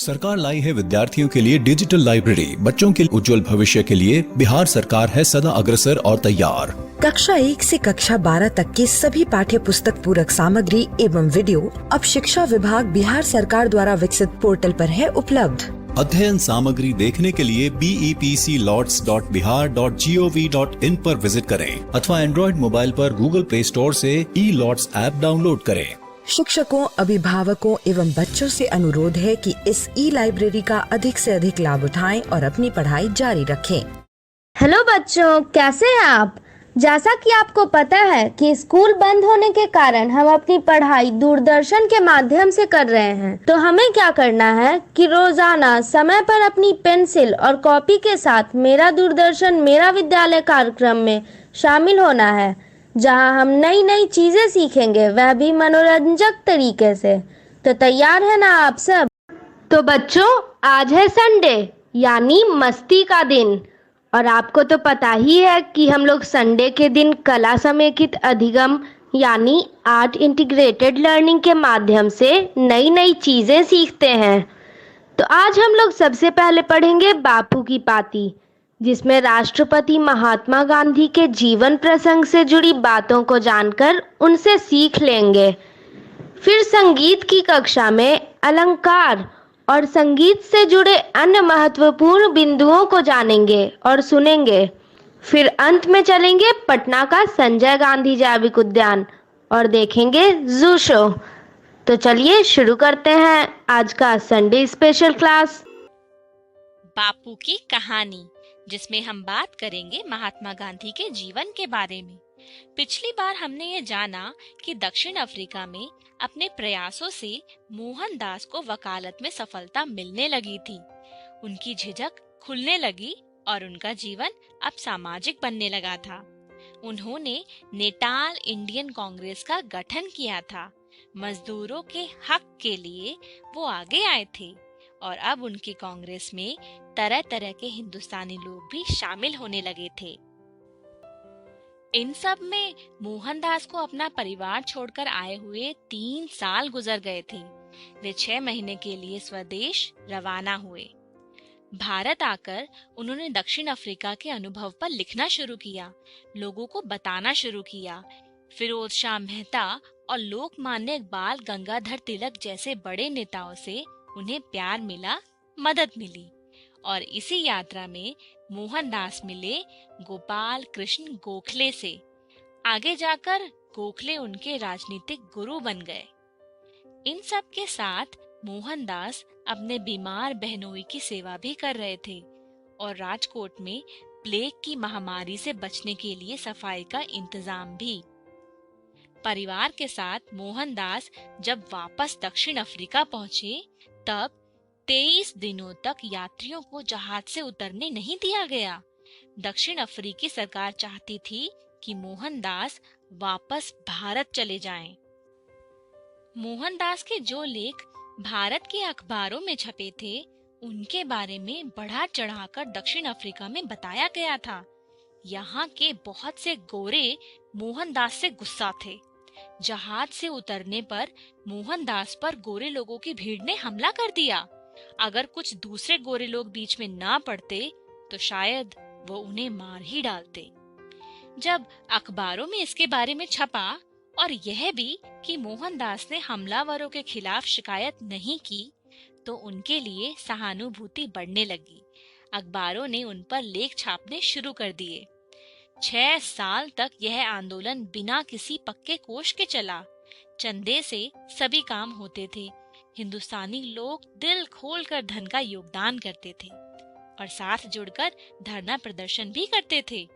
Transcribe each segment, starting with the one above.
सरकार लाई है विद्यार्थियों के लिए डिजिटल लाइब्रेरी। बच्चों के उज्जवल भविष्य के लिए बिहार सरकार है सदा अग्रसर और तैयार। कक्षा 1 से कक्षा 12 तक की सभी पाठ्य पुस्तक पूरक सामग्री एवं वीडियो अब शिक्षा विभाग बिहार सरकार द्वारा विकसित पोर्टल पर है उपलब्ध। अध्ययन सामग्री देखने के लिए BEPCLOTS.bihar.gov.in पर विजिट करें अथवा एंड्रॉइड मोबाइल पर गूगल प्ले स्टोर से E-LOTS ऐप डाउनलोड करें। शिक्षकों, अभिभावकों एवं बच्चों से अनुरोध है कि इस लाइब्रेरी का अधिक से अधिक लाभ उठाएं और अपनी पढ़ाई जारी रखें। हेलो बच्चों, कैसे हैं आप? जैसा कि आपको पता है कि स्कूल बंद होने के कारण हम अपनी पढ़ाई दूरदर्शन के माध्यम से कर रहे हैं, तो हमें क्या करना है कि रोजाना समय पर अपनी पेंसिल और कॉपी के साथ मेरा दूरदर्शन मेरा विद्यालय कार्यक्रम में शामिल होना है, जहां हम नई नई चीजें सीखेंगे, वह भी मनोरंजक तरीके से। तो तैयार है ना आप सब? तो बच्चों, आज है संडे यानी मस्ती का दिन, और आपको तो पता ही है कि हम लोग संडे के दिन कला समेकित अधिगम यानी आर्ट इंटीग्रेटेड लर्निंग के माध्यम से नई नई चीजें सीखते हैं। तो आज हम लोग सबसे पहले पढ़ेंगे बापू की पाती, जिसमें राष्ट्रपति महात्मा गांधी के जीवन प्रसंग से जुड़ी बातों को जानकर उनसे सीख लेंगे। फिर संगीत की कक्षा में अलंकार और संगीत से जुड़े अन्य महत्वपूर्ण बिंदुओं को जानेंगे और सुनेंगे। फिर अंत में चलेंगे पटना का संजय गांधी जैविक उद्यान और देखेंगे जू शो। तो चलिए शुरू करते हैं आज का संडे स्पेशल क्लास। बापू की कहानी, जिसमें हम बात करेंगे महात्मा गांधी के जीवन के बारे में। पिछली बार हमने ये जाना कि दक्षिण अफ्रीका में अपने प्रयासों से मोहनदास को वकालत में सफलता मिलने लगी थी। उनकी झिझक खुलने लगी और उनका जीवन अब सामाजिक बनने लगा था। उन्होंने नेटाल इंडियन कांग्रेस का गठन किया था। मजदूरों के हक के लिए वो आगे आए थे और अब उनकी कांग्रेस में तरह तरह के हिंदुस्तानी लोग भी शामिल होने लगे थे। इन सब में मोहनदास को अपना परिवार छोड़कर आए हुए 3 साल गुजर गए थे। वे 6 महीने के लिए स्वदेश रवाना हुए। भारत आकर उन्होंने दक्षिण अफ्रीका के अनुभव पर लिखना शुरू किया, लोगों को बताना शुरू किया। फिरोज शाह मेहता और लोकमान्य बाल गंगाधर तिलक जैसे बड़े नेताओं से उन्हें प्यार मिला, मदद मिली। और इसी यात्रा में मोहनदास मिले गोपाल कृष्ण गोखले से। आगे जाकर गोखले उनके राजनीतिक गुरु बन गए। इन सब के साथ मोहनदास अपने बीमार बहनोई की सेवा भी कर रहे थे और राजकोट में प्लेग की महामारी से बचने के लिए सफाई का इंतजाम भी। परिवार के साथ मोहनदास जब वापस दक्षिण अफ्रीका पहुंचे, तब 23 दिनों तक यात्रियों को जहाज से उतरने नहीं दिया गया। दक्षिण अफ्रीकी सरकार चाहती थी कि मोहनदास वापस भारत चले जाएं। मोहनदास के जो लेख भारत के अखबारों में छपे थे, उनके बारे में बढ़ा चढ़ाकर दक्षिण अफ्रीका में बताया गया था। यहाँ के बहुत से गोरे मोहनदास से गुस्सा थे। जहाज से उतरने पर मोहनदास पर गोरे लोगों की भीड़ ने हमला कर दिया। अगर कुछ दूसरे गोरे लोग बीच में ना पड़ते तो शायद वो उन्हें मार ही डालते। जब अखबारों में इसके बारे में छपा और यह भी कि मोहनदास ने हमलावरों के खिलाफ शिकायत नहीं की, तो उनके लिए सहानुभूति बढ़ने लगी। अखबारों ने उन पर लेख छापने शुरू कर दिए। 6 साल तक यह आंदोलन बिना किसी पक्के कोष के चला। चंदे से सभी काम होते थे। हिंदुस्तानी लोग दिल खोलकर धन का योगदान करते थे और साथ जुड़कर धरना प्रदर्शन भी करते थे।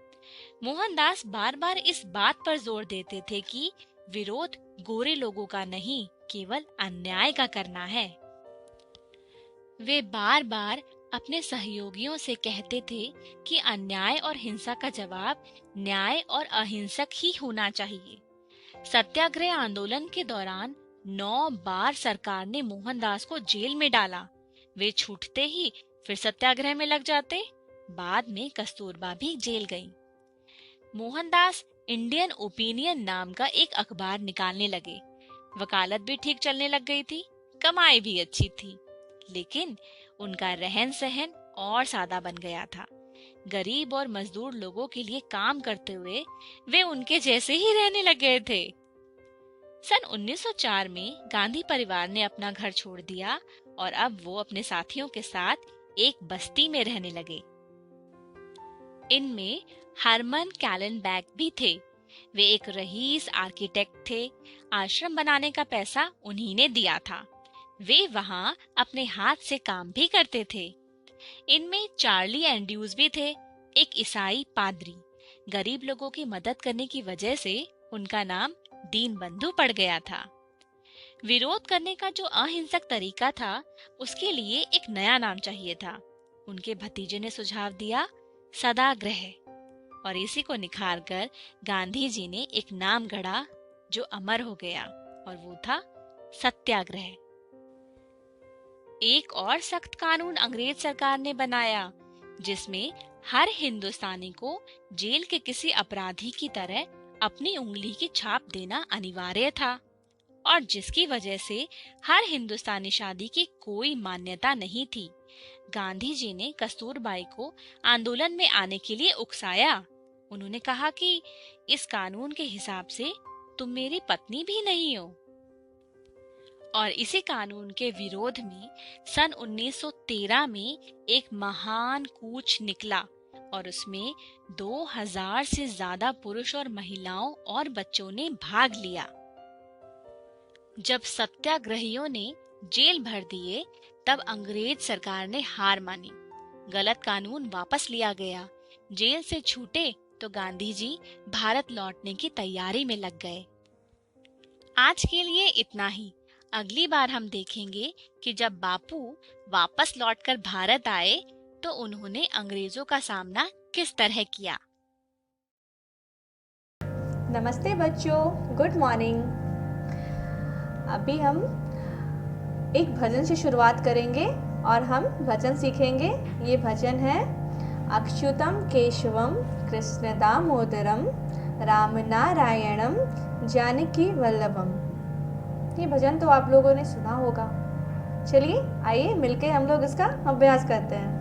मोहनदास बार बार इस बात पर जोर देते थे कि विरोध गोरे लोगों का नहीं, केवल अन्याय का करना है। वे बार बार अपने सहयोगियों से कहते थे कि अन्याय और हिंसा का जवाब न्याय और अहिंसक ही होना चाहिए। सत्याग्रह आंदोलन के दौरान 9 बार सरकार ने मोहनदास को जेल में डाला। वे छूटते ही फिर सत्याग्रह में लग जाते। बाद में कस्तूरबा भी जेल गई। मोहनदास इंडियन ओपिनियन नाम का एक अखबार निकालने लगे। वकालत भी ठीक चलने लग गई थी, कमाई भी अच्छी थी। लेकिन उनका रहन सहन और सादा बन गया था। गरीब और मजदूर लोगों के लिए काम करते हुए वे उनके जैसे ही रहने लग गए थे। सन 1904 में गांधी परिवार ने अपना घर छोड़ दिया और अब वो अपने साथियों के साथ एक बस्ती में रहने लगे। इनमें हरमन कैलेनबैग भी थे। वे एक रईस आर्किटेक्ट थे। आश्रम बनाने का पैसा उन्हीं ने दिया था। वे वहां अपने हाथ से काम भी करते थे। इनमें चार्ली एंड्रूज भी थे, एक ईसाई पादरी। गरीब लोगों की मदद करने की वजह से उनका नाम दीन बंधु पड़ गया था। विरोध करने का जो अहिंसक तरीका था, उसके लिए एक नया नाम चाहिए था। उनके भतीजे ने सुझाव दिया, सदाग्रह, और इसी को निखार कर गांधी जी ने एक नाम गढ़ा जो अमर हो गया, और वो था सत्याग्रह। एक और सख्त कानून अंग्रेज सरकार ने बनाया, जिसमें हर हिंदुस्तानी को जेल के किसी अपराधी की तरह अपनी उंगली की छाप देना अनिवार्य था, और जिसकी वजह से हर हिंदुस्तानी शादी की कोई मान्यता नहीं थी। गांधी जी ने कस्तूरबाई को आंदोलन में आने के लिए उकसाया। उन्होंने कहा कि इस कानून के हिसाब से तुम मेरी पत्नी भी नहीं हो। और इसी कानून के विरोध में सन 1913 में एक महान कूच निकला, और उसमें 2000 से ज्यादा पुरुष और महिलाओं और बच्चों ने भाग लिया। जब सत्याग्रहियों ने जेल भर दिए, तब अंग्रेज सरकार ने हार मानी। गलत कानून वापस लिया गया। जेल से छूटे तो गांधी जी भारत लौटने की तैयारी में लग गए। आज के लिए इतना ही। अगली बार हम देखेंगे कि जब बापू वापस लौटकर भारत आए तो उन्होंने अंग्रेजों का सामना किस तरह किया। नमस्ते बच्चों, गुड मॉर्निंग। अभी हम एक भजन से शुरुआत करेंगे और हम भजन सीखेंगे। ये भजन है अच्युतम केशवम कृष्ण दामोदरम राम नारायणम जानकी वल्लभम। ये भजन तो आप लोगों ने सुना होगा। चलिए आइए मिलके हम लोग इसका अभ्यास करते हैं।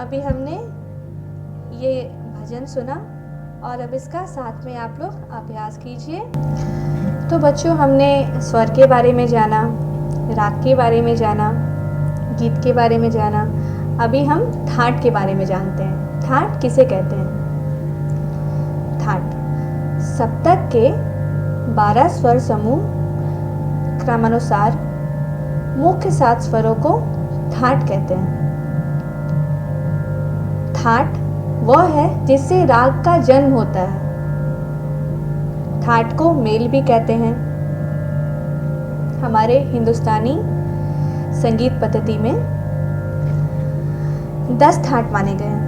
अभी हमने ये भजन सुना और अब इसका साथ में आप लोग अभ्यास कीजिए। तो बच्चों, हमने स्वर के बारे में जाना, राग के बारे में जाना, गीत के बारे में जाना। अभी हम ठाट के बारे में जानते हैं। ठाट किसे कहते हैं? ठाट सप्तक के 12 स्वर समूह क्रमानुसार मुख्य 7 स्वरों को ठाट कहते हैं। ठाट वह है जिससे राग का जन्म होता है। ठाट को मेल भी कहते हैं। हमारे हिंदुस्तानी संगीत पद्धति में 10 ठाट माने गए हैं।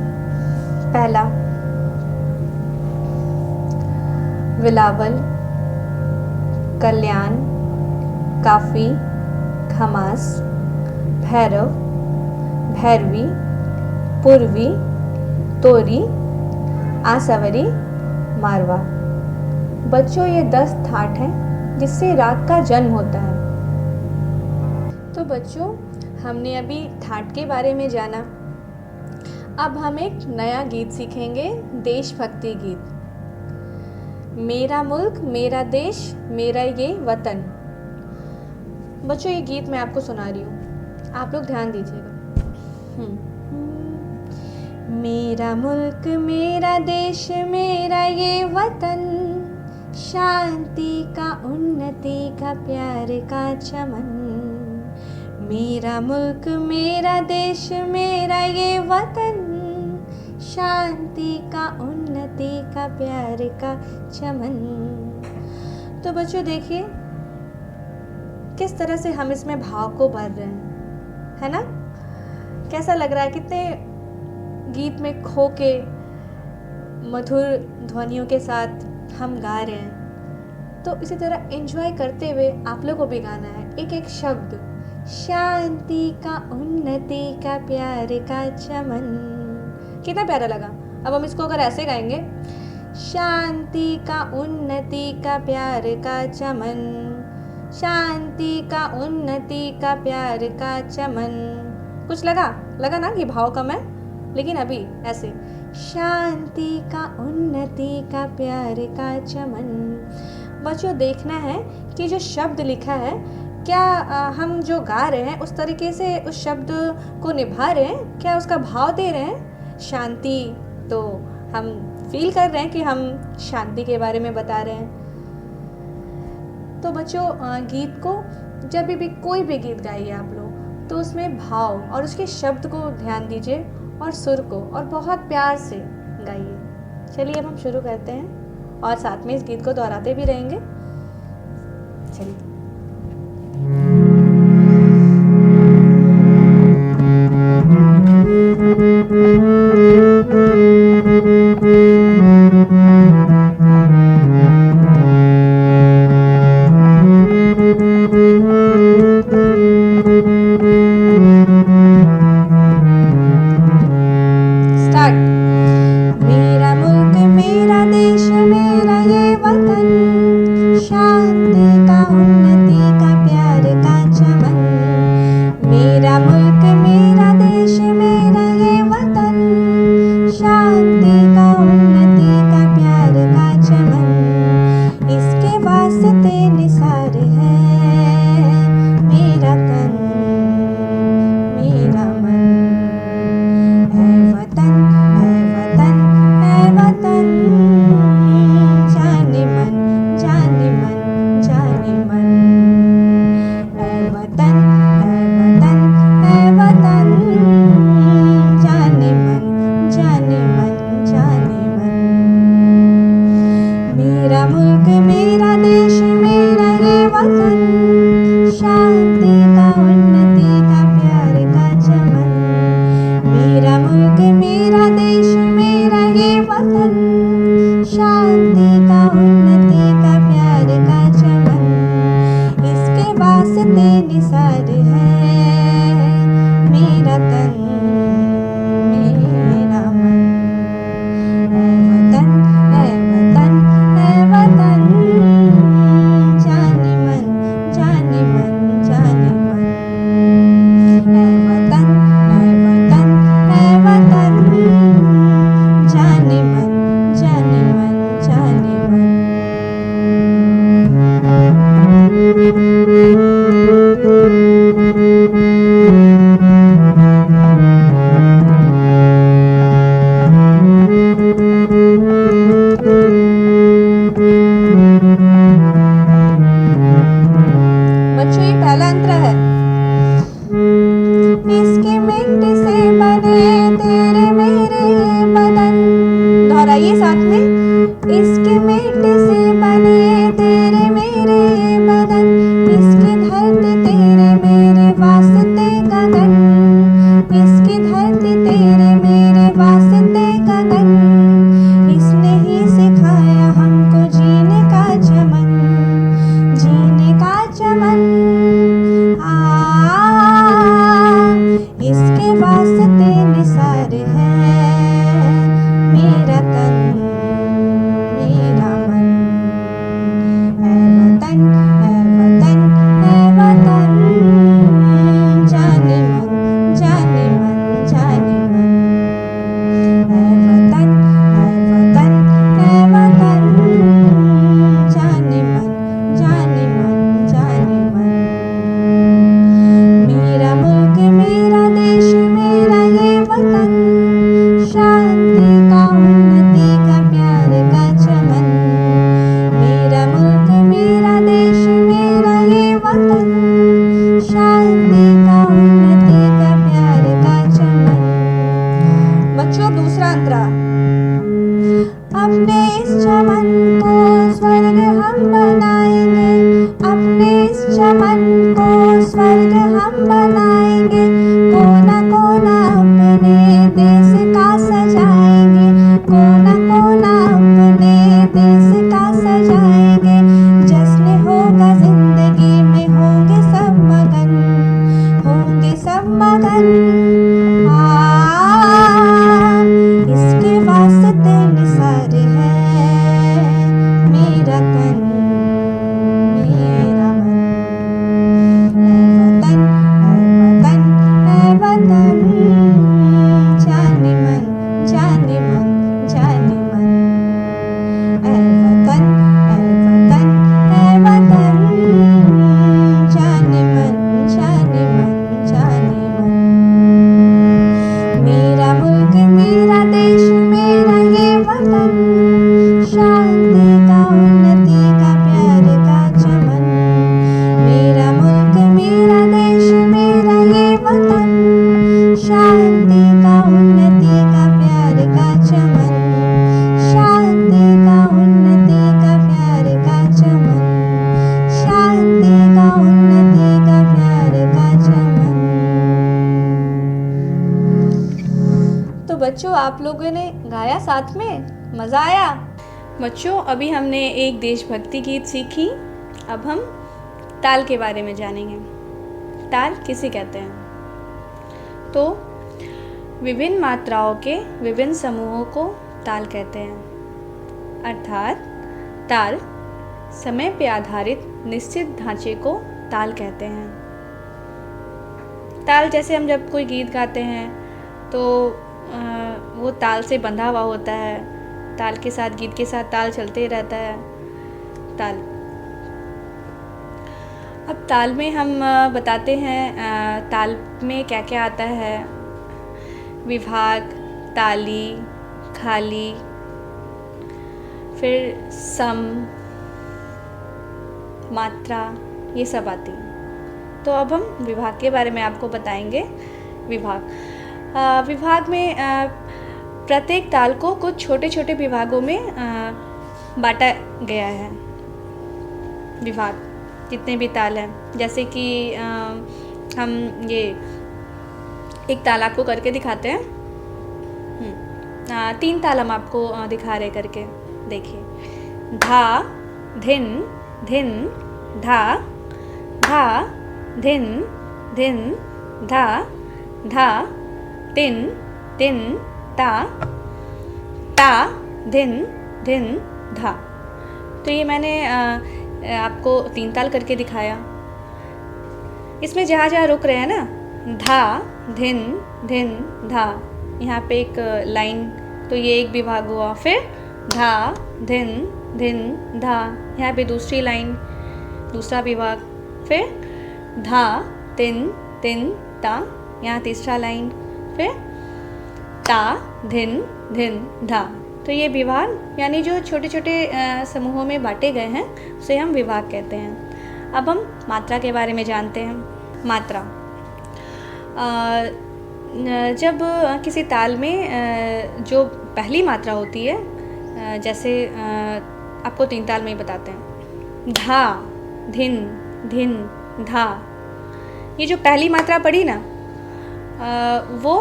पहला विलावल, कल्याण, काफी, खमास, भैरव, भैरवी, पूर्वी, तोरी, आसावरी, मारवा। बच्चों, ये 10 ठाट हैं जिससे राग का जन्म होता है। तो बच्चों, हमने अभी ठाट के बारे में जाना। अब हम एक नया गीत सीखेंगे, देशभक्ति गीत। मेरा मुल्क मेरा देश मेरा ये वतन। बच्चों, ये गीत मैं आपको सुना रही हूँ, आप लोग ध्यान दीजिएगा। मेरा मुल्क मेरा देश मेरा ये वतन, शांति का उन्नति का प्यार का चमन। मेरा मुल्क मेरा देश मेरा ये वतन, शांति का उन्नति का प्यार का चमन। तो बच्चों देखिए किस तरह से हम इसमें भाव को भर रहे हैं, है ना? कैसा लग रहा है? कितने गीत में खो के मधुर ध्वनियों के साथ हम गा रहे हैं। तो इसी तरह एंजॉय करते हुए आप लोगों को भी गाना है एक एक शब्द। शांति का उन्नति का प्यार का चमन। कितना प्यारा लगा। अब हम इसको अगर ऐसे गाएंगे, शांति का उन्नति का प्यार का चमन, शांति का उन्नति का प्यार का चमन। कुछ लगा ना कि भाव कम है, लेकिन अभी ऐसे शांति का उन्नति का प्यार का चमन। बच्चों, देखना है कि जो शब्द लिखा है क्या हम जो गा रहे हैं उस तरीके से उस शब्द को निभा रहे हैं, क्या उसका भाव दे रहे हैं। शांति तो हम फील कर रहे हैं कि हम शांति के बारे में बता रहे हैं। तो बच्चों, गीत को जब भी कोई भी गीत गाइए आप लोग, तो उसमें भाव और उसके शब्द को ध्यान दीजिए और सुर को, और बहुत प्यार से गाइए। चलिए अब हम शुरू करते हैं और साथ में इस गीत को दोहराते भी रहेंगे। चलिए। मेरा मुल्क मेरा देश मेरा ये वतन, शांति का उन्नति का प्यार का चमन। मेरा मुल्क मेरा देश मेरा ये वतन, शांति का उन्नति का प्यार का चमन। इसके वास्ते निसार है मेरा तन मेरा मन। है वतन जाने मन जाने मन जाने मन। है वतन है वतन जाने मन जाने मन जाने मन। मेरा मुल्क मेरा देश मेरा ये वतन, शांति का उन्नति का प्यार का चमन। मेरा मुल्क मेरा देश मेरा ये वतन, शांति का उन्नति का प्यार का चमन। इसके वास्ते निसार है मेरा तन मेरा मन। है वतन है वतन है वतन आप लोगों ने गाया साथ में, मज़ा आया? बच्चों, अभी हमने एक देशभक्ति गीत सीखी। अब हम ताल के बारे में जानेंगे। ताल किसे कहते हैं? तो विभिन्न मात्राओं के विभिन्न समूहों को ताल कहते हैं। अर्थात ताल समय पे आधारित निश्चित ढांचे को ताल कहते हैं। ताल जैसे हम जब कोई गीत गाते हैं तो वो ताल से बंधा हुआ होता है। ताल के साथ, गीत के साथ ताल चलते ही रहता है। ताल, अब ताल में हम बताते हैं ताल में क्या क्या आता है। विभाग, ताली, खाली, फिर सम, मात्रा, ये सब आती हैं। तो अब हम विभाग के बारे में आपको बताएंगे। विभाग में प्रत्येक ताल को कुछ छोटे छोटे विभागों में बांटा गया है। विभाग जितने भी ताल हैं, जैसे कि हम ये एक ताल आपको करके दिखाते हैं। 3 ताल हम आपको दिखा रहे करके, देखिए। धा, धिन, धिन, धा, धा, धिन, धिन, धा, धा, तिन, तिन, ता, ता, धिन, धिन, धा। तो ये मैंने आपको 3 ताल करके दिखाया। इसमें जहाँ जहाँ रुक रहे हैं ना, धा, धिन, धिन, धा, यहाँ पे एक लाइन, तो ये एक विभाग हुआ। फिर धा, धिन, धिन, धा, यहाँ पे दूसरी लाइन, दूसरा विभाग। फिर धा, तिन, तिन, ता, यहाँ तीसरा लाइन। फिर ता, धिन, धिन, धा। तो ये विभाग यानी जो छोटे छोटे समूहों में बांटे गए हैं उसे हम विभाग कहते हैं। अब हम मात्रा के बारे में जानते हैं। मात्रा, जब किसी ताल में जो पहली मात्रा होती है, जैसे आपको 3 ताल में ही बताते हैं। धा, धिन, धिन, धा, ये जो पहली मात्रा पड़ी ना, वो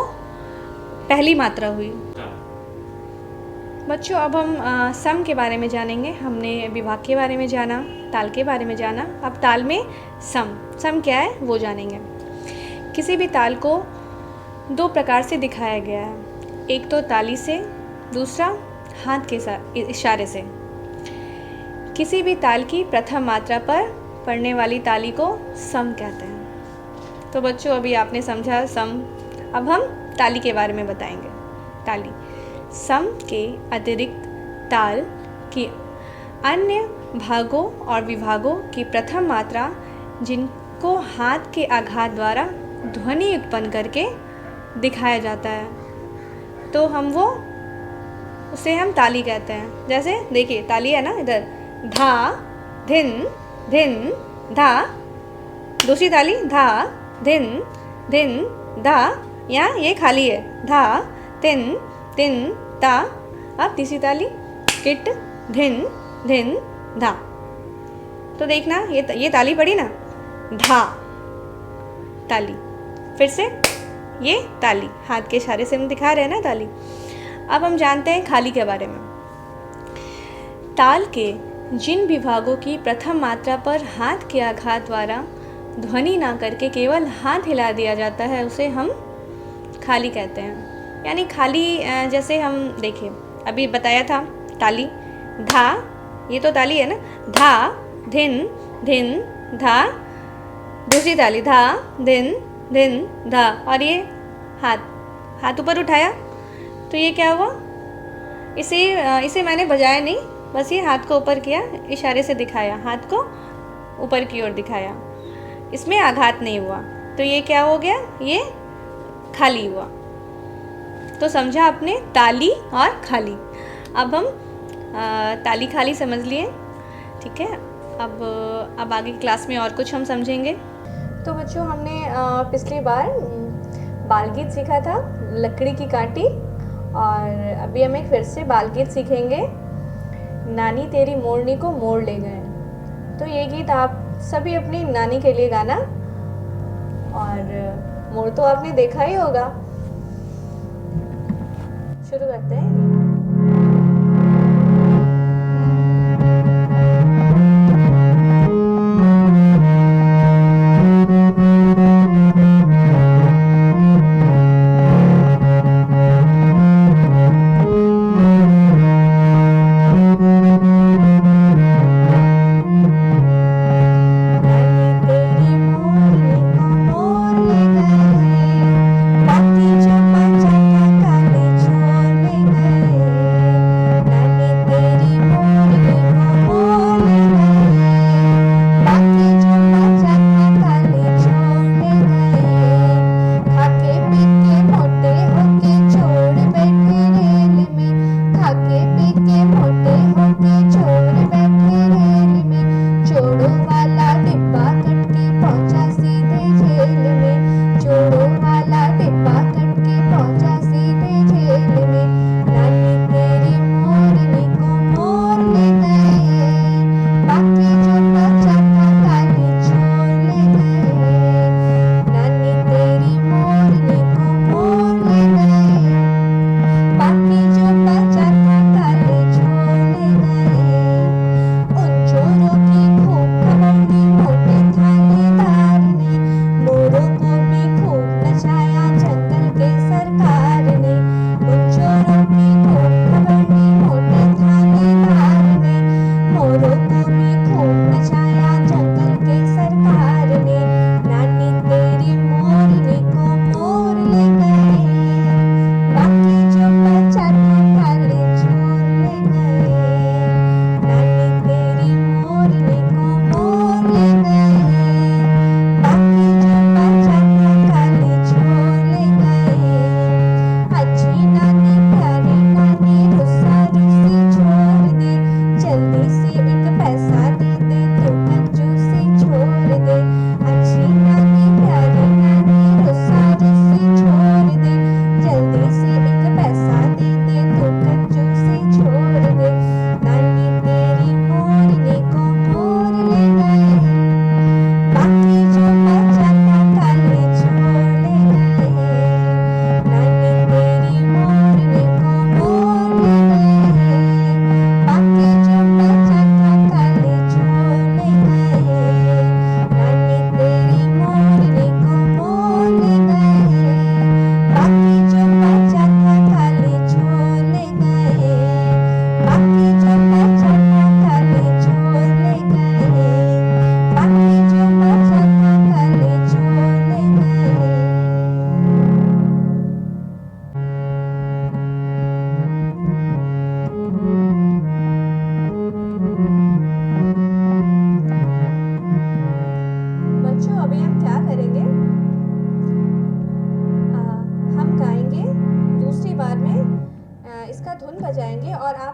पहली मात्रा हुई। बच्चों, अब हम सम के बारे में जानेंगे। हमने विभाग के बारे में जाना, ताल के बारे में जाना। अब ताल में सम क्या है वो जानेंगे। किसी भी ताल को 2 प्रकार से दिखाया गया है। एक तो ताली से, दूसरा हाथ के साथ इशारे से। किसी भी ताल की प्रथम मात्रा पर पड़ने वाली ताली को सम कहते हैं। तो बच्चों, अभी आपने समझा सम। अब हम ताली के बारे में बताएंगे। ताली, सम के अतिरिक्त ताल की अन्य भागों और विभागों की प्रथम मात्रा, जिनको हाथ के आघात द्वारा ध्वनि उत्पन्न करके दिखाया जाता है, तो उसे हम ताली कहते हैं। जैसे देखिए, ताली है ना, इधर धा, धिन, धिन, धा। दूसरी ताली धा, धिन, धिन, धा। यहाँ ये खाली है, धा, तिन, तिन, ता। अब तीसरी ताली किट, धिन, धिन, धा। तो देखना, ये ताली पड़ी ना, धा, ताली। फिर से ये ताली, हाथ के इशारे से हम दिखा रहे हैं ना ताली। अब हम जानते हैं खाली के बारे में। ताल के जिन विभागों की प्रथम मात्रा पर हाथ के आघात द्वारा ध्वनि ना करके केवल हाथ हिला दिया जाता है, उसे हम खाली कहते हैं। यानी खाली, जैसे हम देखिए, अभी बताया था ताली, धा, ये तो ताली है ना, धा, धिन, धिन, धा। दूसरी ताली धा, धिन, धिन, धा। और ये हाथ ऊपर उठाया, तो ये क्या हुआ, इसे मैंने बजाया नहीं, बस ये हाथ को ऊपर किया, इशारे से दिखाया, हाथ को ऊपर की ओर दिखाया, इसमें आघात नहीं हुआ, तो ये क्या हो गया, ये खाली हुआ। तो समझा आपने ताली और खाली। अब हम ताली खाली समझ लिए, ठीक है। अब आगे की क्लास में और कुछ हम समझेंगे। तो बच्चों, हमने पिछली बार बाल गीत सीखा था, लकड़ी की काटी, और अभी हम एक फिर से बाल गीत सीखेंगे, नानी तेरी मोरनी को मोड़ ले गए। तो ये गीत आप सभी अपनी नानी के लिए गाना, और मोर तो आपने देखा ही होगा। शुरू करते हैं ये।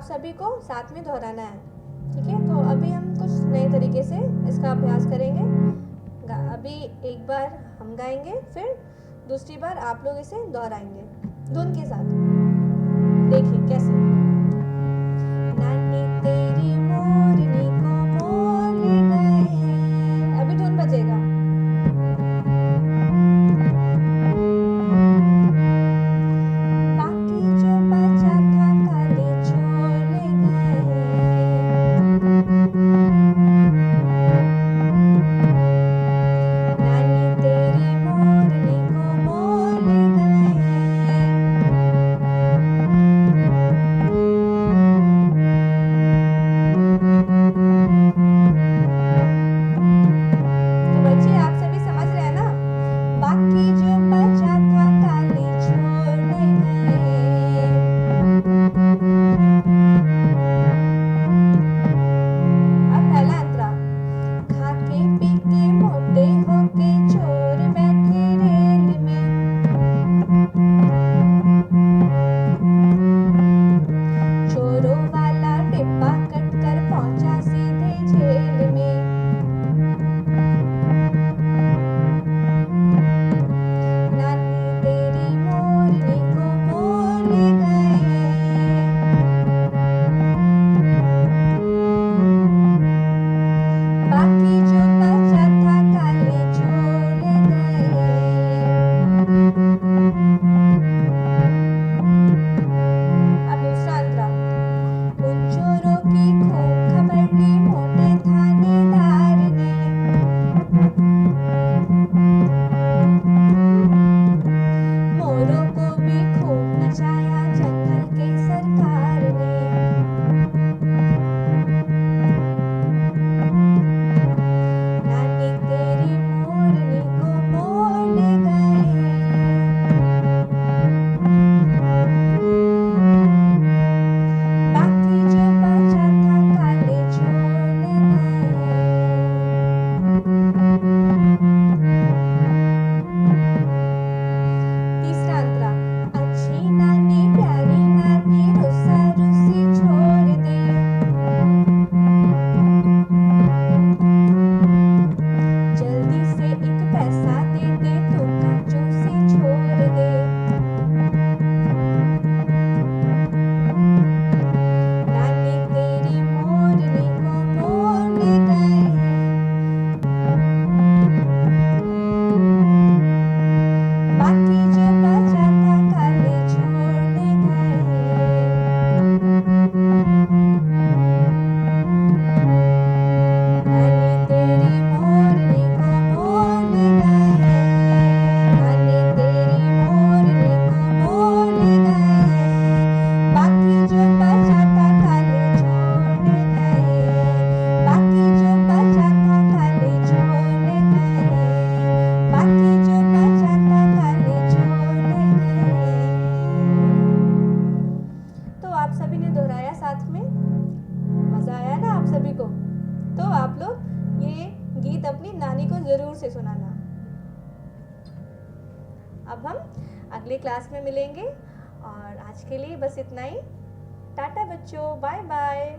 सभी को साथ में दोहराना है। ठीक है, तो अभी हम कुछ नए तरीके से इसका अभ्यास करेंगे। अभी एक बार हम गाएंगे, फिर दूसरी बार आप लोग इसे दोहराएंगे धुन के साथ। देखिए कैसे। नानी तेरी मोरनी को बोल गए, अभी धुन बजेगा। ज़रूर से सुनाना। अब हम अगली क्लास में मिलेंगे और आज के लिए बस इतना ही। टाटा बच्चों, बाय बाय।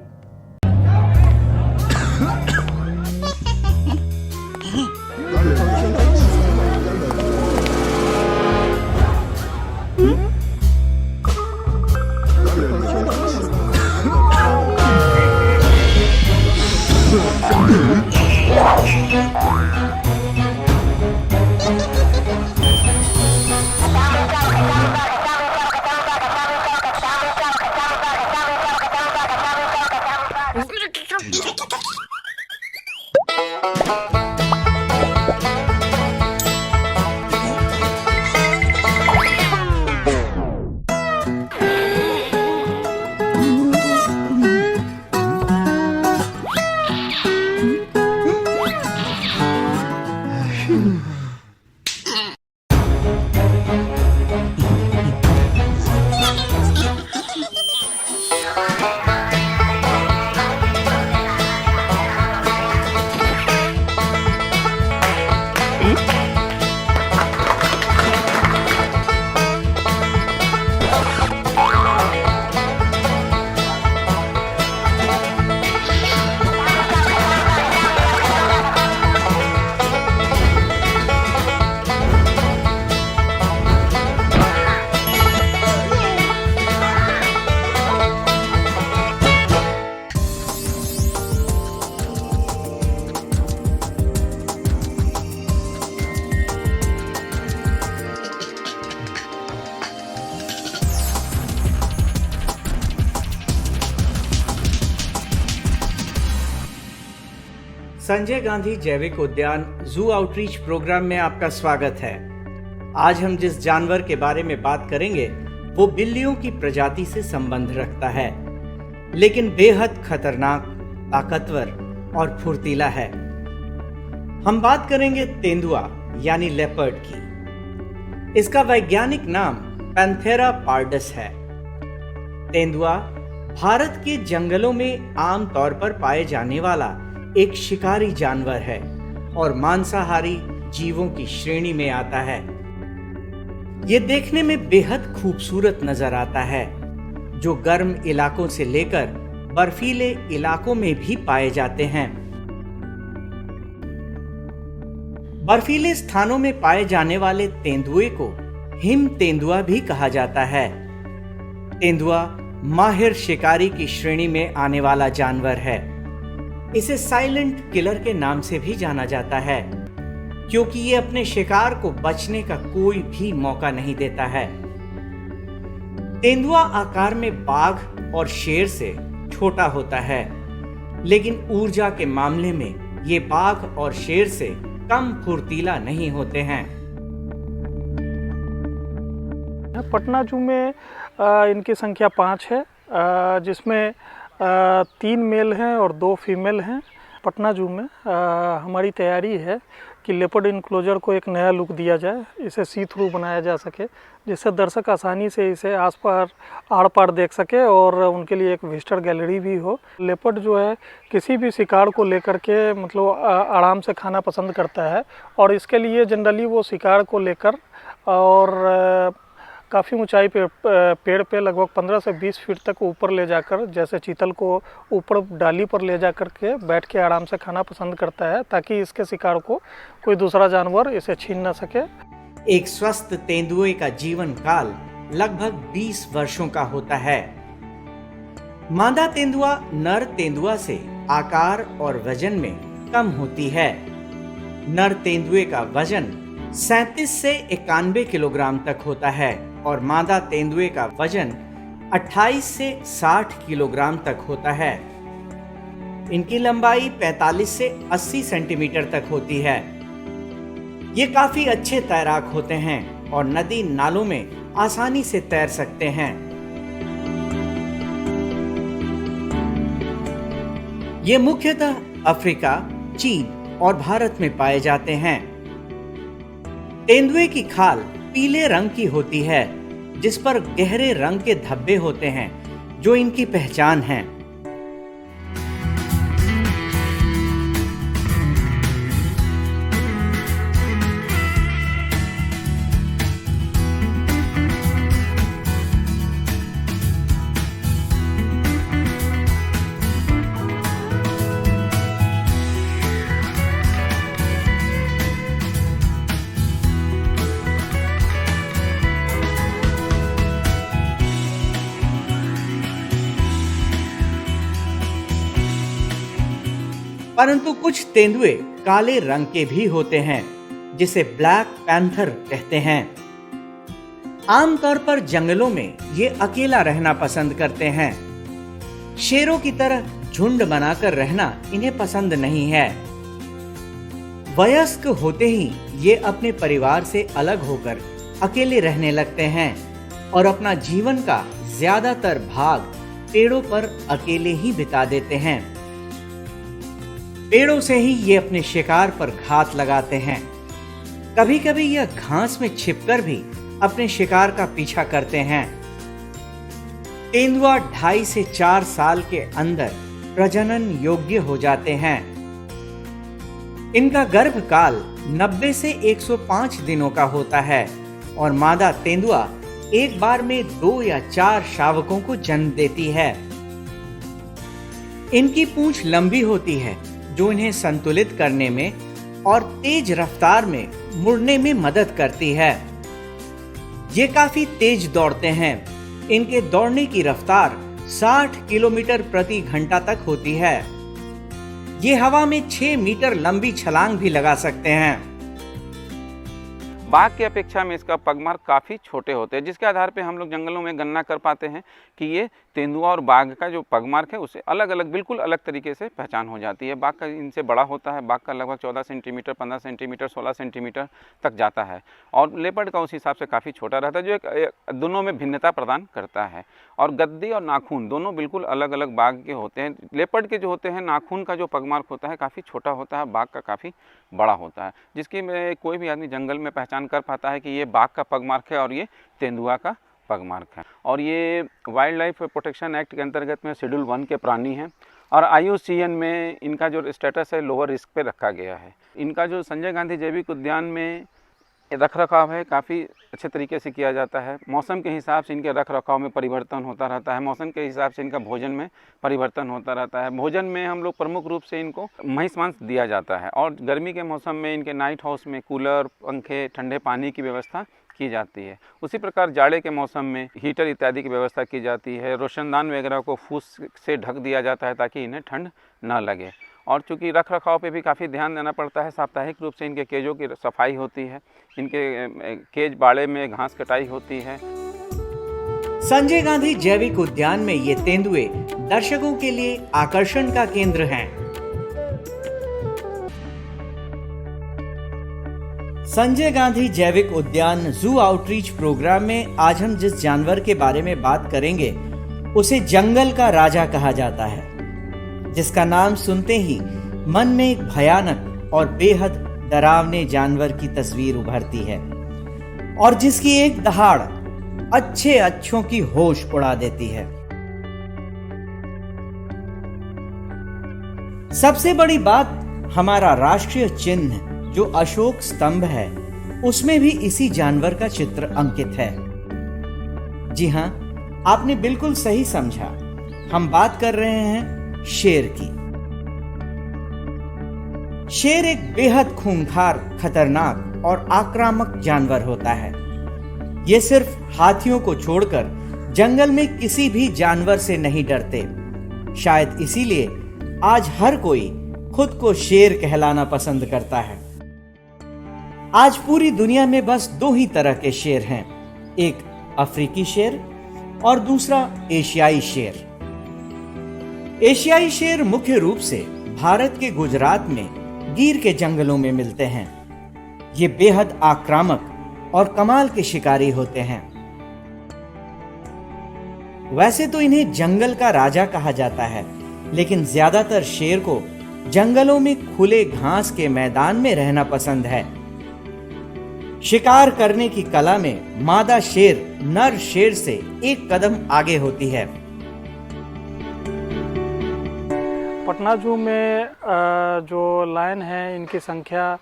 संजय गांधी जैविक उद्यान जू आउटरीच प्रोग्राम में आपका स्वागत है। आज हम जिस जानवर के बारे में बात करेंगे वो बिल्लियों की प्रजाति से संबंध रखता है, लेकिन बेहद खतरनाक, ताकतवर और फुर्तीला है। हम बात करेंगे तेंदुआ यानी लेपर्ड की। इसका वैज्ञानिक नाम पैंथेरा पार्डस है। तेंदुआ भारत के जंगलों में आम तौर पर पाए जाने वाला एक शिकारी जानवर है और मांसाहारी जीवों की श्रेणी में आता है। ये देखने में बेहद खूबसूरत नजर आता है, जो गर्म इलाकों से लेकर बर्फीले इलाकों में भी पाए जाते हैं। बर्फीले स्थानों में पाए जाने वाले तेंदुए को हिम तेंदुआ भी कहा जाता है। तेंदुआ माहिर शिकारी की श्रेणी में आने वाला जानवर है। इसे साइलेंट किलर के नाम से भी जाना जाता है, क्योंकि ये अपने शिकार को बचने का कोई भी मौका नहीं देता है। तेंदुआ आकार में बाघ और शेर से छोटा होता है, लेकिन ऊर्जा के मामले में ये बाघ और शेर से कम फुर्तीला नहीं होते हैं। पटना जू में इनकी संख्या 5 है, जिसमें 3 मेल हैं और 2 फीमेल हैं। पटना जू में हमारी तैयारी है कि लेपर्ड इनक्लोजर को एक नया लुक दिया जाए, इसे सी थ्रू बनाया जा सके, जिससे दर्शक आसानी से इसे आस पार आड़ पार देख सके और उनके लिए एक विजिटर गैलरी भी हो। लेपर्ड जो है किसी भी शिकार को लेकर के मतलब आराम से खाना पसंद करता है, और इसके लिए जनरली वो शिकार को लेकर और काफ़ी ऊंचाई पे पेड़ पे लगभग 15 से 20 फीट तक ऊपर ले जाकर, जैसे चीतल को ऊपर डाली पर ले जाकर के बैठ के आराम से खाना पसंद करता है, ताकि इसके शिकार को कोई दूसरा जानवर इसे छीन ना सके। एक स्वस्थ तेंदुए का जीवन काल लगभग 20 वर्षों का होता है। मादा तेंदुआ नर तेंदुआ से आकार और वजन में कम होती है। नर तेंदुए का वजन 37 से 91 किलोग्राम तक होता है और मादा तेंदुए का वजन 28 से 60 किलोग्राम तक होता है। इनकी लंबाई 45 से 80 सेंटीमीटर तक होती है। ये काफी अच्छे तैराक होते हैं और नदी नालों में आसानी से तैर सकते हैं। ये मुख्यतः अफ्रीका, चीन और भारत में पाए जाते हैं। तेंदुए की खाल पीले रंग की होती है, जिस पर गहरे रंग के धब्बे होते हैं, जो इनकी पहचान है। परंतु कुछ तेंदुए काले रंग के भी होते हैं, जिसे ब्लैक पैंथर कहते हैं। आमतौर पर जंगलों में ये अकेला रहना पसंद करते हैं। शेरों की तरह झुंड बनाकर रहना इन्हें पसंद नहीं है। वयस्क होते ही ये अपने परिवार से अलग होकर अकेले रहने लगते हैं और अपना जीवन का ज्यादातर भाग पेड़ों पर अकेले ही बिता देते हैं। पेड़ों से ही ये अपने शिकार पर घात लगाते हैं। कभी कभी यह घास में छिपकर भी अपने शिकार का पीछा करते हैं। तेंदुआ 2.5 से 4 साल के अंदर प्रजनन योग्य हो जाते हैं। इनका गर्भकाल 90 से 105 दिनों का होता है और मादा तेंदुआ एक बार में 2 या 4 शावकों को जन्म देती है। इनकी पूंछ लंबी होती है, जो इन्हें संतुलित करने में और तेज रफ्तार में मुड़ने में मदद करती है। ये काफी तेज दौड़ते हैं। इनके दौड़ने की रफ्तार 60 किलोमीटर प्रति घंटा तक होती है। ये हवा में 6 मीटर लंबी छलांग भी लगा सकते हैं। बाघ की अपेक्षा में इसका पगमार्क काफ़ी छोटे होते हैं, जिसके आधार पे हम लोग जंगलों में गणना कर पाते हैं कि ये तेंदुआ और बाघ का जो पगमार्क है उसे अलग अलग बिल्कुल अलग तरीके से पहचान हो जाती है। बाघ का इनसे बड़ा होता है। बाघ का लगभग 14 सेंटीमीटर, 15 सेंटीमीटर, 16 सेंटीमीटर तक जाता है और लेपर्ड का उस हिसाब से काफ़ी छोटा रहता है, जो एक दोनों में भिन्नता प्रदान करता है। और गद्दी और नाखून दोनों बिल्कुल अलग अलग बाघ के होते हैं। लेपर्ड के जो होते हैं नाखून का जो पगमार्क होता है काफ़ी छोटा होता है, बाघ का काफ़ी बड़ा होता है, जिसकी कोई भी आदमी जंगल में पहचान कर पाता है कि ये बाघ का पगमार्क है और ये तेंदुआ का पगमार्क है। और ये वाइल्ड लाइफ प्रोटेक्शन एक्ट के अंतर्गत में शेड्यूल 1 के प्राणी हैं और IUCN में इनका जो स्टेटस है लोअर रिस्क पे रखा गया है। इनका जो संजय गांधी जैविक उद्यान में रख रखाव है काफ़ी अच्छे तरीके से किया जाता है। मौसम के हिसाब से इनके रख रखाव में परिवर्तन होता रहता है। मौसम के हिसाब से इनका भोजन में परिवर्तन होता रहता है। भोजन में हम लोग प्रमुख रूप से इनको महिष मांस दिया जाता है और गर्मी के मौसम में इनके नाइट हाउस में कूलर, पंखे, ठंडे पानी की व्यवस्था की जाती है। उसी प्रकार जाड़े के मौसम में हीटर इत्यादि की व्यवस्था की जाती है। रोशनदान वगैरह को फूस से ढक दिया जाता है ताकि इन्हें ठंड न लगे। और चूँकि रख रखाव पे भी काफ़ी ध्यान देना पड़ता है। साप्ताहिक रूप से इनके केजों की सफाई होती है। इनके केज बाड़े में घास कटाई होती है। संजय गांधी जैविक उद्यान में ये तेंदुए दर्शकों के लिए आकर्षण का केंद्र हैं। संजय गांधी जैविक उद्यान जू आउटरीच प्रोग्राम में आज हम जिस जानवर के बारे में बात करेंगे उसे जंगल का राजा कहा जाता है, जिसका नाम सुनते ही मन में एक भयानक और बेहद डरावने जानवर की तस्वीर उभरती है और जिसकी एक दहाड़ अच्छे अच्छों की होश उड़ा देती है। सबसे बड़ी बात, हमारा राष्ट्रीय चिन्ह जो अशोक स्तंभ है उसमें भी इसी जानवर का चित्र अंकित है। जी हां, आपने बिल्कुल सही समझा। हम बात कर रहे हैं शेर की। शेर एक बेहद खूंखार, खतरनाक और आक्रामक जानवर होता है। यह सिर्फ हाथियों को छोड़कर जंगल में किसी भी जानवर से नहीं डरते। शायद इसीलिए आज हर कोई खुद को शेर कहलाना पसंद करता है। आज पूरी दुनिया में बस 2 ही तरह के शेर हैं, एक अफ्रीकी शेर और दूसरा एशियाई शेर। एशियाई शेर मुख्य रूप से भारत के गुजरात में गिर के जंगलों में मिलते हैं। ये बेहद आक्रामक और कमाल के शिकारी होते हैं। वैसे तो इन्हें जंगल का राजा कहा जाता है, लेकिन ज्यादातर शेर को जंगलों में खुले घास के मैदान में रहना पसंद है। शिकार करने की कला में मादा शेर नर शेर से एक कदम आगे होती है। पटना जू में जो लायन है इनकी संख्या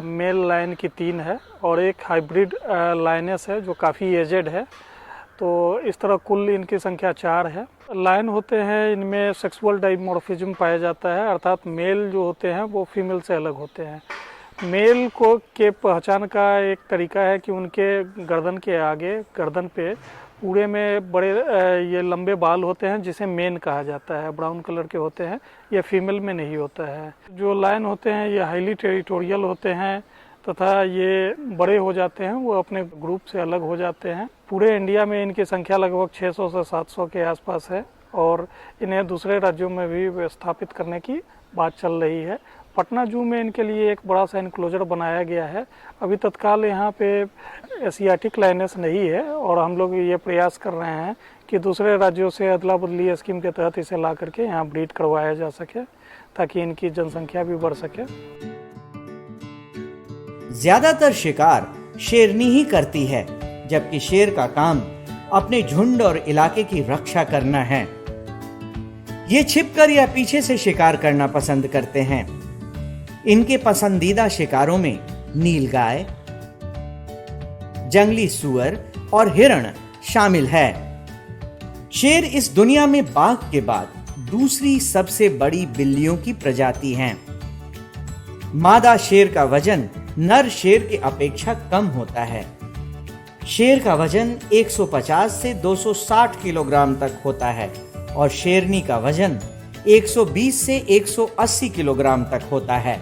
मेल लायन की 3 है और एक हाइब्रिड लायनेस है जो काफ़ी एजेड है। तो इस तरह कुल इनकी संख्या 4 है। लायन होते हैं, इनमें सेक्सुअल डाइमॉर्फिज्म पाया जाता है, अर्थात मेल जो होते हैं वो फीमेल से अलग होते हैं। मेल को के पहचान का एक तरीका है कि उनके गर्दन के आगे, गर्दन पे पूरे में बड़े ये लंबे बाल होते हैं जिसे मेन कहा जाता है, ब्राउन कलर के होते हैं। ये फीमेल में नहीं होता है। जो लायन होते हैं ये हाईली टेरिटोरियल होते हैं तथा ये बड़े हो जाते हैं, वो अपने ग्रुप से अलग हो जाते हैं। पूरे इंडिया में इनकी संख्या लगभग 600 से 700 के आसपास है और इन्हें दूसरे राज्यों में भी स्थापित करने की बात चल रही है। पटना जू में इनके लिए एक बड़ा सा इनक्लोजर बनाया गया है। अभी तत्काल यहाँ पे एशियाटिक लायनेस नहीं है और हम लोग ये प्रयास कर रहे हैं कि दूसरे राज्यों से अदला बदली स्कीम के तहत इसे ला करके यहाँ ब्रीड करवाया जा सके ताकि इनकी जनसंख्या भी बढ़ सके। ज्यादातर शिकार शेरनी ही करती है, जबकि शेर का काम अपने झुंड और इलाके की रक्षा करना है। ये छिपकर या पीछे से शिकार करना पसंद करते हैं। इनके पसंदीदा शिकारों में नीलगाय, जंगली सूअर और हिरण शामिल है। शेर इस दुनिया में बाघ के बाद दूसरी सबसे बड़ी बिल्लियों की प्रजाति है। मादा शेर का वजन नर शेर की अपेक्षा कम होता है। शेर का वजन 150 से 260 किलोग्राम तक होता है और शेरनी का वजन 120 से 180 किलोग्राम तक होता है।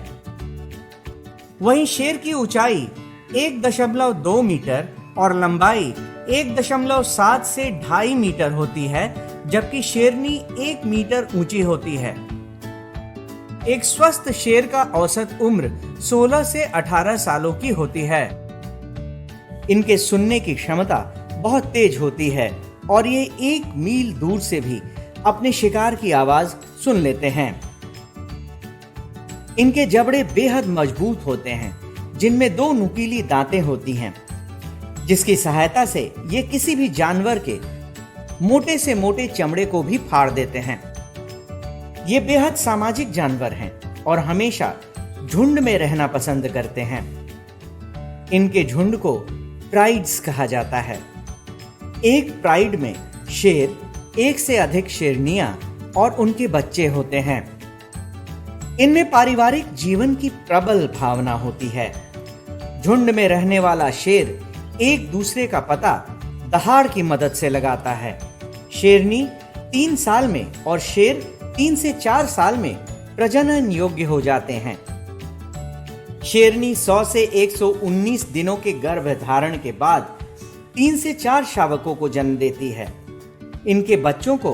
वहीं शेर की ऊंचाई 1.2 मीटर और लंबाई 1.7 से 2.5 मीटर होती है, जबकि शेरनी 1 मीटर ऊंची होती है। एक स्वस्थ शेर का औसत उम्र 16 से 18 सालों की होती है। इनके सुनने की क्षमता बहुत तेज होती है और ये 1 मील दूर से भी अपने शिकार की आवाज सुन लेते हैं। इनके जबड़े बेहद मजबूत होते हैं, जिनमें 2 नुकीली दांतें होती हैं, जिसकी सहायता से ये किसी भी जानवर के मोटे से मोटे चमड़े को भी फाड़ देते हैं। ये बेहद सामाजिक जानवर हैं और हमेशा झुंड में रहना पसंद करते हैं। इनके झुंड को प्राइड्स कहा जाता है। एक प्राइड में शेर, 1 से अधिक शेरनियां और उनके बच्चे होते हैं। इनमें पारिवारिक जीवन की प्रबल भावना होती है। झुंड में रहने वाला शेर एक दूसरे का पता दहाड़ की मदद से लगाता है। शेरनी 3 साल में और शेर 3 से 4 साल में प्रजनन योग्य हो जाते हैं। शेरनी 100 से 119 दिनों के गर्भ धारण के बाद 3 से 4 शावकों को जन्म देती है। इनके बच्चों को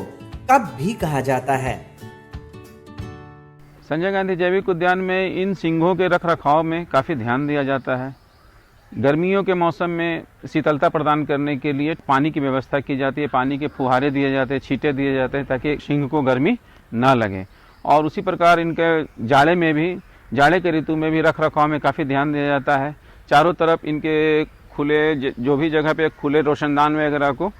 कब भी कहा जाता है। संजय गांधी जैविक उद्यान में इन सिंघों के रखरखाव में काफ़ी ध्यान दिया जाता है। गर्मियों के मौसम में शीतलता प्रदान करने के लिए पानी की व्यवस्था की जाती है। पानी के फुहारे दिए जाते हैं, छींटे दिए जाते हैं ताकि सिंघ को गर्मी ना लगे। और उसी प्रकार इनके जाड़े में भी, जाड़े के ऋतु में भी रखरखाव में काफ़ी ध्यान दिया जाता है। चारों तरफ इनके खुले, जो भी जगह पे खुले रोशनदान वगैरह को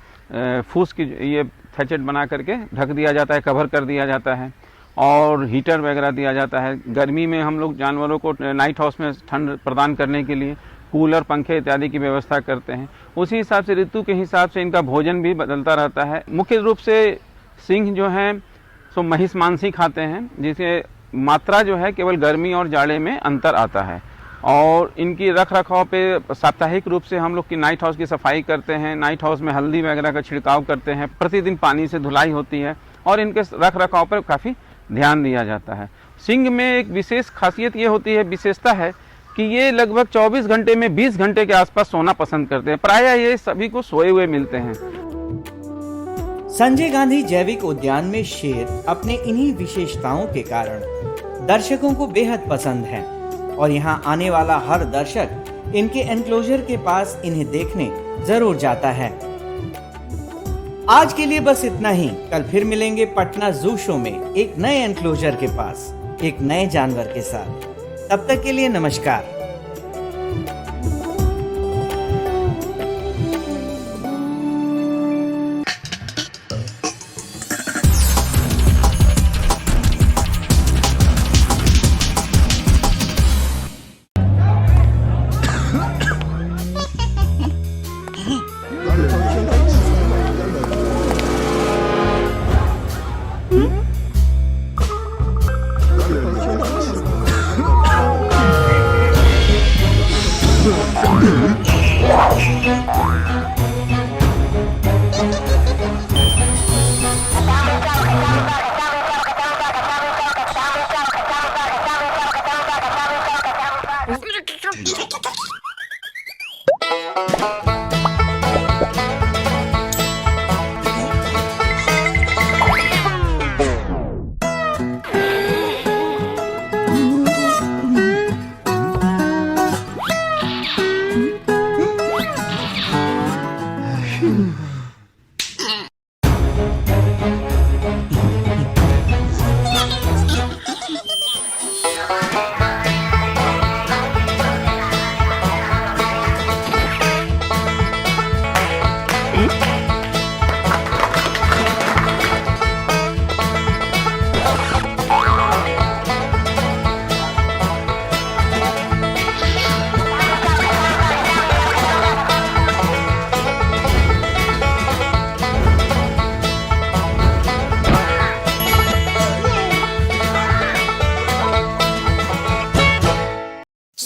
फूस की ये थैचेट बना करके ढक दिया जाता है, कवर कर दिया जाता है और हीटर वगैरह दिया जाता है। गर्मी में हम लोग जानवरों को नाइट हाउस में ठंड प्रदान करने के लिए कूलर, पंखे इत्यादि की व्यवस्था करते हैं। उसी हिसाब से ऋतु के हिसाब से इनका भोजन भी बदलता रहता है। मुख्य रूप से सिंह जो हैं सो महिष मांसी खाते हैं, जिसे मात्रा जो है केवल गर्मी और जाड़े में अंतर आता है। और इनकी रख रखाव पे साप्ताहिक रूप से हम लोग की नाइट हाउस की सफाई करते हैं। नाइट हाउस में हल्दी वगैरह का छिड़काव करते हैं। प्रतिदिन पानी से धुलाई होती है और इनके रख रखाव पर काफ़ी ध्यान दिया जाता है। सिंह में एक विशेष खासियत ये होती है, विशेषता है कि ये लगभग 24 घंटे में 20 घंटे के आसपास सोना पसंद करते हैं। प्रायः ये सभी को सोए हुए मिलते हैं। संजय गांधी जैविक उद्यान में शेर अपने इन्हीं विशेषताओं के कारण दर्शकों को बेहद पसंद है और यहाँ आने वाला हर दर्शक इनके एनक्लोजर के पास इन्हें देखने जरूर जाता है। आज के लिए बस इतना ही। कल फिर मिलेंगे पटना जू शो में एक नए एनक्लोजर के पास, एक नए जानवर के साथ। तब तक के लिए नमस्कार।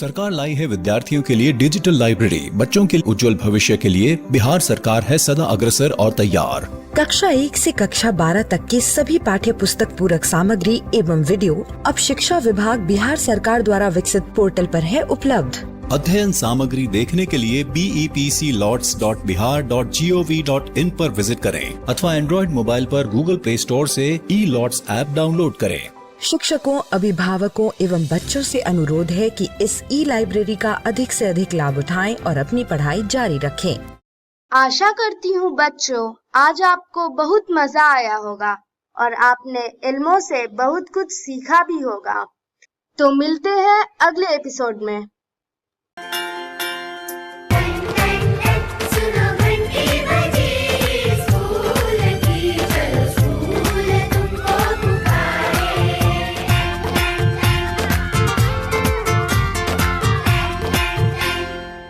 सरकार लाई है विद्यार्थियों के लिए डिजिटल लाइब्रेरी। बच्चों के उज्जवल भविष्य के लिए बिहार सरकार है सदा अग्रसर और तैयार। कक्षा 1 से कक्षा 12 तक की सभी पाठ्य पुस्तक पूरक सामग्री एवं वीडियो अब शिक्षा विभाग बिहार सरकार द्वारा विकसित पोर्टल पर है उपलब्ध। अध्ययन सामग्री देखने के लिए BEPCLOTS.bihar.gov.in पर विजिट करें अथवा एंड्रॉइड मोबाइल पर गूगल प्ले स्टोर से E-LOTS ऐप डाउनलोड करें। शिक्षकों, अभिभावकों एवं बच्चों से अनुरोध है कि इस ई-लाइब्रेरी का अधिक से अधिक लाभ उठाएं और अपनी पढ़ाई जारी रखें। आशा करती हूँ बच्चों आज आपको बहुत मजा आया होगा और आपने इल्मों से बहुत कुछ सीखा भी होगा। तो मिलते हैं अगले एपिसोड में।